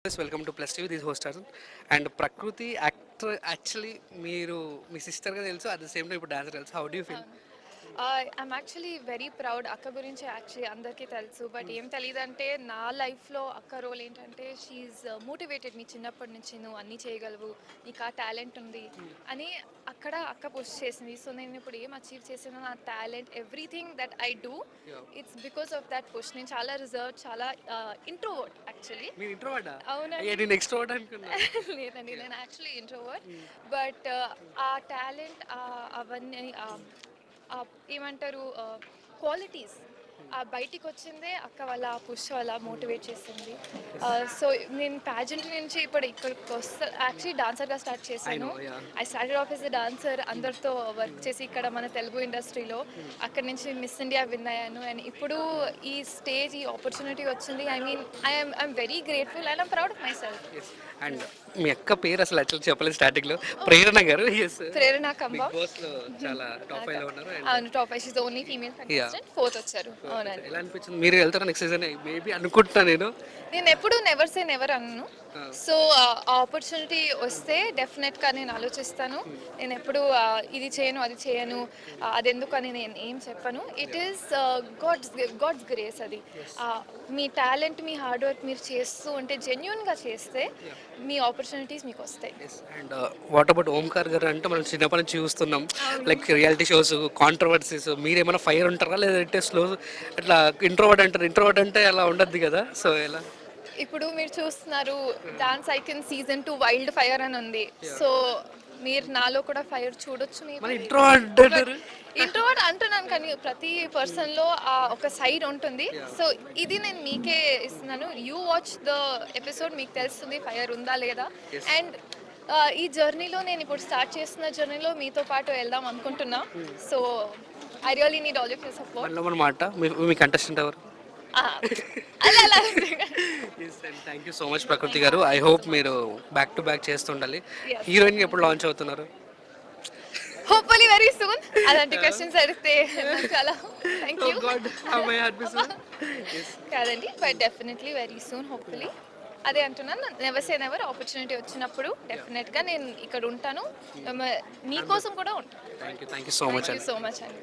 Welcome to plus TV this host and ప్రకృతి actor actually మీరు మీ సిస్టర్గా తెలుసు అట్ ద సేమ్ టైం ఇప్పుడు dancer తెలుసు. How do you feel? I'm actually very proud. అక్క గురించి actually అందరికీ తెలుసు, బట్ ఏం తెలియదంటే నా లైఫ్లో అక్క రోల్ ఏంటంటే షీఈ్ మోటివేటెడ్ మీ చిన్నప్పటి నుంచి నువ్వు అన్నీ చేయగలవు, నీకు ఆ టాలెంట్ ఉంది అని అక్కడ అక్క పుష్ చేసింది. సో నేను ఇప్పుడు ఏం అచీవ్ చేసినా నా talent everything that I do it's because of that push. నేను చాలా రిజర్వ్, చాలా ఇంట్రోవర్ట్ యాక్చువల్లీ. మీరు ఇంట్రోవర్టా? అవునండి. నేను ఎక్స్ట్రోవర్ట్ అనుకున్నా. లేదండి, నేను యాక్చువల్లీ ఇంట్రోవర్ట్. బట్ ఆ టాలెంట్ అవన్నీ ఏమంటారు క్వాలిటీస్ బయటికి వచ్చిందే అక్క వల్ల, ఆ పుష్ వల్ల మోటివేట్ చేసింది. సో నేను ప్యాజెంట్ నుంచి ఇక్కడికి వస్తా యాక్చువల్లీ డాన్సర్గా స్టార్ట్ చేశాను. I started off as a dancer, అందరితో వర్క్ చేసి ఇక్కడ మన తెలుగు ఇండస్ట్రీలో. అక్కడి నుంచి మిస్ ఇండియా విన్ అయ్యాను అండ్ ఇప్పుడు ఈ స్టేజ్, ఈ ఆపర్చునిటీ వచ్చింది. I mean I'm very grateful and I'm proud of myself. అండ్ మీ అక్క పేరు అసలు యాక్చువల్ చెప్పలేదు స్టార్టింగ్ లో, ప్రేరణ గారు. ప్రేరణ కంబ చాలా టాప్ 5 లో ఉన్నారు. అవును, top 5. She's the only female contestant. 4th వచ్చారు. అవునండి. ఎలా అనిపించింది? మీరు వెళ్తారా నెక్స్ట్ సీజన్? మేబీ అనుకుంటున్నా నేను ఎప్పుడు నెవర్ సే నెవర్ అన్నాను. సో ఆ ఆపర్చునిటీ వస్తే డెఫినెట్గా నేను ఆలోచిస్తాను. నేను ఎప్పుడు ఇది చేయను, అది చేయను, అది ఎందుకు అని నేను ఏం చెప్పను. It is God's grace. అది మీ టాలెంట్, మీ హార్డ్ వర్క్ మీరు చేస్తూ ఉంటే, జెన్యున్గా చేస్తే మీ ఆపర్చునిటీస్ మీకు వస్తాయి. అండ్ వాట్ అబౌట్ ఓంకార్ గారు? అంటే మనం చిన్నప్పటి నుంచి చూస్తున్నాం లైక్ రియాలిటీ షోస్, కాంట్రవర్సీస్. మీరు ఏమైనా ఫైర్ ఉంటారా లేదంటే స్లో అట్లా ఇంట్రోవర్ట్ అంటారు? ఇంట్రోవర్ట్ అంటే అలా ఉండద్దు కదా, సో ఎలా? ఇప్పుడు మీరు చూస్తున్నారు dance icon season 2 wild fire అని ఉంది. సో మీరు నాలో కూడా ఫైర్ చూడొచ్చు. ఇంట్రోవర్ట్ అంటున్నాను కానీ ప్రతి పర్సన్లో ఒక సైడ్ ఉంటుంది. సో ఇది నేను మీకే ఇస్తున్నాను. యూ వాచ్ ద ఎపిసోడ్, మీకు తెలుస్తుంది ఫైర్ ఉందా లేదా. అండ్ ఈ జర్నీలో, నేను ఇప్పుడు స్టార్ట్ చేస్తున్న జర్నీలో మీతో పాటు వెళ్దాం అనుకుంటున్నా. So I really need all of your support. మాట మీ కంటెస్టెంట్ ఎవరు? థ్యాంక్ యూ సో మచ్ ప్రకృతి గారు. ఐ హోప్ మీరు బ్యాక్ టు బ్యాక్ చేస్తుండాలి. హీరోయిన్ ఎప్పుడు లాంచ్ అవుతున్నారు? Hopefully very soon. అలాంటి క్వశ్చన్స్ అడిగితే చాలా థ్యాంక్ యూ కాదండి, but definitely very soon, hopefully. అదే అంటున్నాను, నెవర్ సే నెవర్. ఆపర్చునిటీ వచ్చినప్పుడు డెఫినెట్గా నేను ఇక్కడ ఉంటాను, మీకోసం కూడా ఉంటాను. థ్యాంక్ యూ సో మచ్ అండి.